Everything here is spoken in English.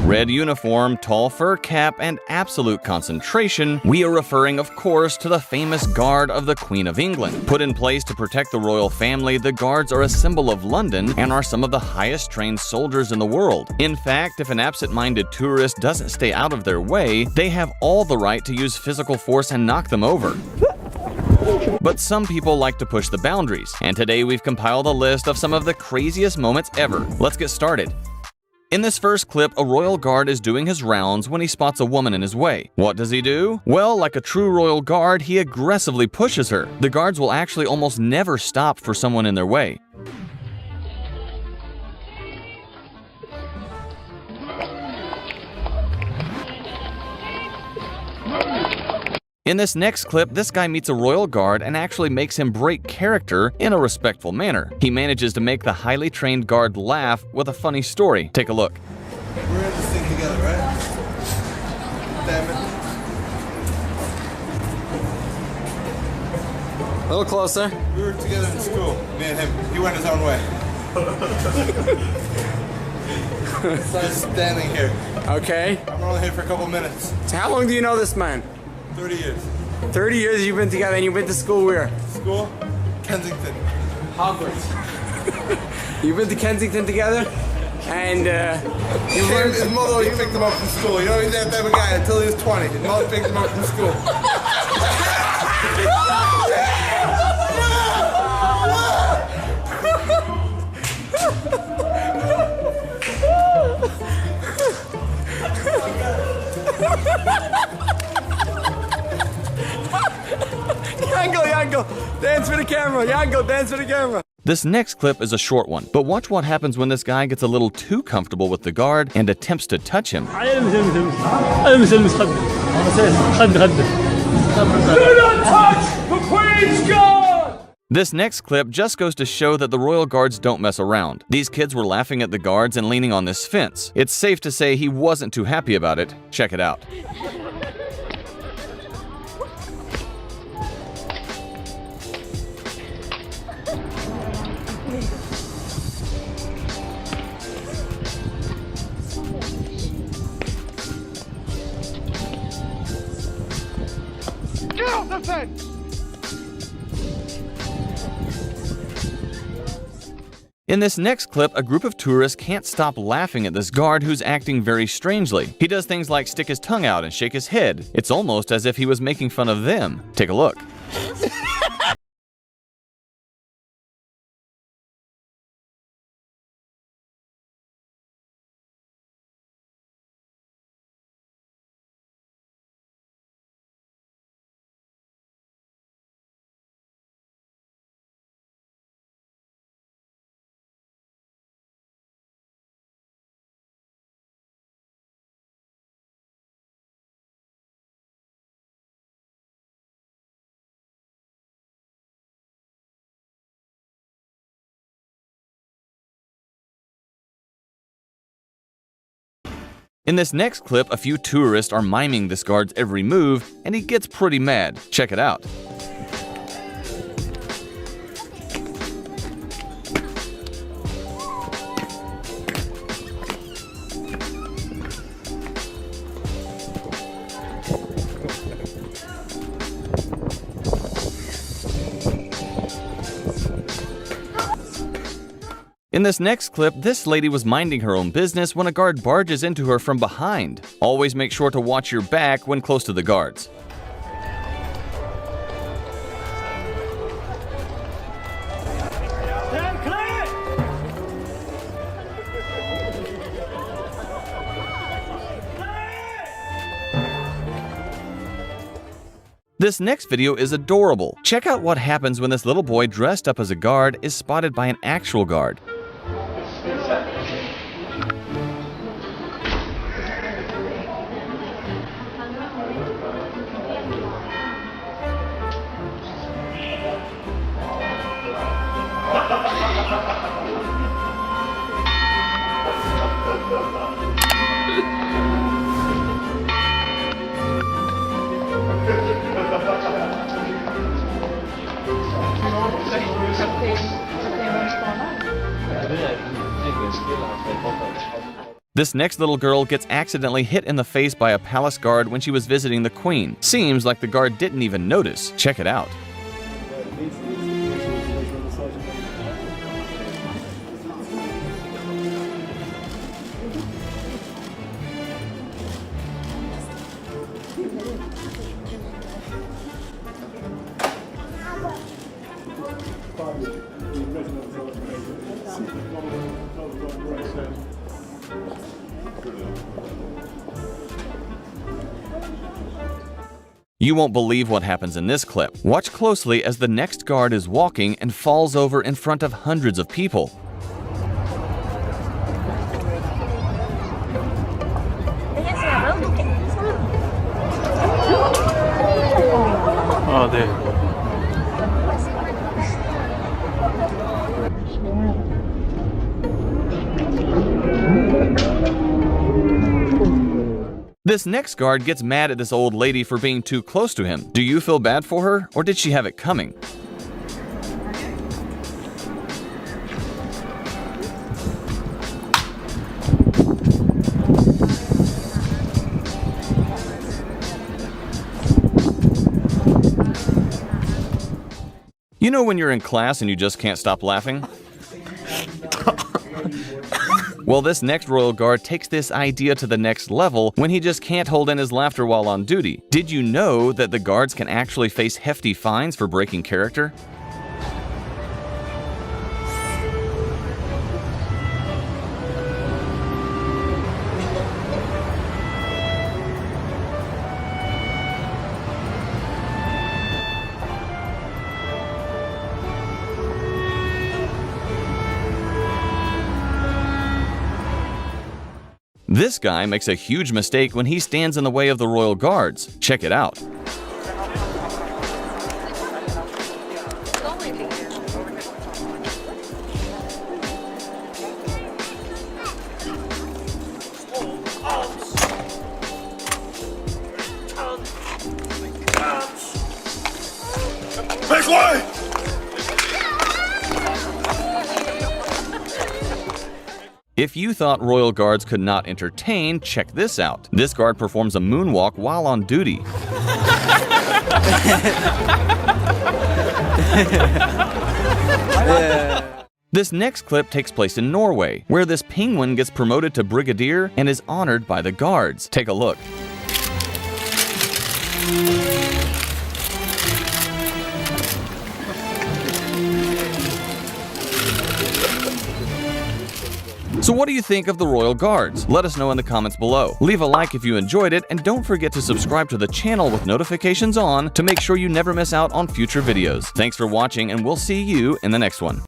Red uniform, tall fur cap, and absolute concentration, we are referring, of course, to the famous Guard of the Queen of England. Put in place to protect the royal family, the Guards are a symbol of London and are some of the highest trained soldiers in the world. In fact, if an absent-minded tourist doesn't stay out of their way, they have all the right to use physical force and knock them over. But some people like to push the boundaries, and today we've compiled a list of some of the craziest moments ever. Let's get started. In this first clip, a royal guard is doing his rounds when he spots a woman in his way. What does he do? Well, like a true royal guard, he aggressively pushes her. The guards will actually almost never stop for someone in their way. In this next clip, this guy meets a royal guard and actually makes him break character in a respectful manner. He manages to make the highly trained guard laugh with a funny story. Take a look. We're in this thing together, right? Damn it. A little closer. We were together in school, me and him. He went his own way. So I'm standing here. Okay. I'm only here for a couple minutes. So how long do you know this man? 30 years. 30 years you've been together and you've been to school where? School? Kensington. Hogwarts. You've been to Kensington together? And his mother always picked him up from school. You know, he's that type of guy until he was 20. His mother picked him up from school. Yango, dance for the camera. Yango, dance for the camera. This next clip is a short one, but watch what happens when this guy gets a little too comfortable with the guard and attempts to touch him. Do not touch the Queen's Guard! This next clip just goes to show that the royal guards don't mess around. These kids were laughing at the guards and leaning on this fence. It's safe to say he wasn't too happy about it. Check it out. In this next clip, a group of tourists can't stop laughing at this guard who's acting very strangely. He does things like stick his tongue out and shake his head. It's almost as if he was making fun of them. Take a look. In this next clip, a few tourists are miming this guard's every move, and he gets pretty mad. Check it out. In this next clip, this lady was minding her own business when a guard barges into her from behind. Always make sure to watch your back when close to the guards. This next video is adorable. Check out what happens when this little boy dressed up as a guard is spotted by an actual guard. This next little girl gets accidentally hit in the face by a palace guard when she was visiting the queen. Seems like the guard didn't even notice. Check it out. You won't believe what happens in this clip. Watch closely as the next guard is walking and falls over in front of hundreds of people. Oh, there. This next guard gets mad at this old lady for being too close to him. Do you feel bad for her, or did she have it coming? You know when you're in class and you just can't stop laughing? Well, this next royal guard takes this idea to the next level when he just can't hold in his laughter while on duty. Did you know that the guards can actually face hefty fines for breaking character? This guy makes a huge mistake when he stands in the way of the royal guards. Check it out. Make way! If you thought royal guards could not entertain, check this out. This guard performs a moonwalk while on duty. This next clip takes place in Norway, where this penguin gets promoted to brigadier and is honored by the guards. Take a look. So what do you think of the Royal Guards? Let us know in the comments below. Leave a like if you enjoyed it, and don't forget to subscribe to the channel with notifications on to make sure you never miss out on future videos. Thanks for watching, and we'll see you in the next one.